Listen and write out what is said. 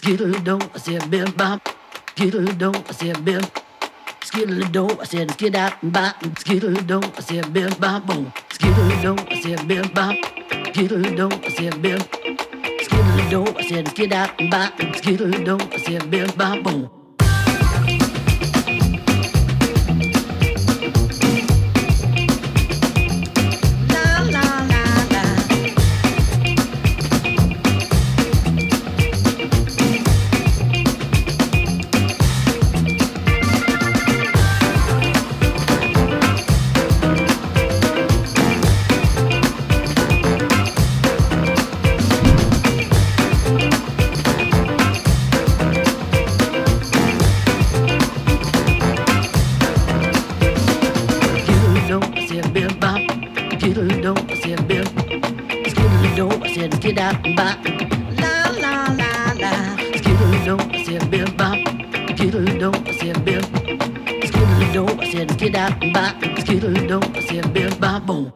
Skittle do, I said bim bop. Skittle do, I said bim. Skittle do, I said skid out and bop. Skittle do, I said bim bop boom. Skittle do, I said bim bop. Skittle do, I said bim. Skittle do, I said skid out and bop. Skittle do, I said bim bop boom. Skid out and bop, la la la la. Skittle do, I said bim bop. Skittle do, I said bim. Skittle do, I said skid out and bop. Skittle do, I said bim bop boom.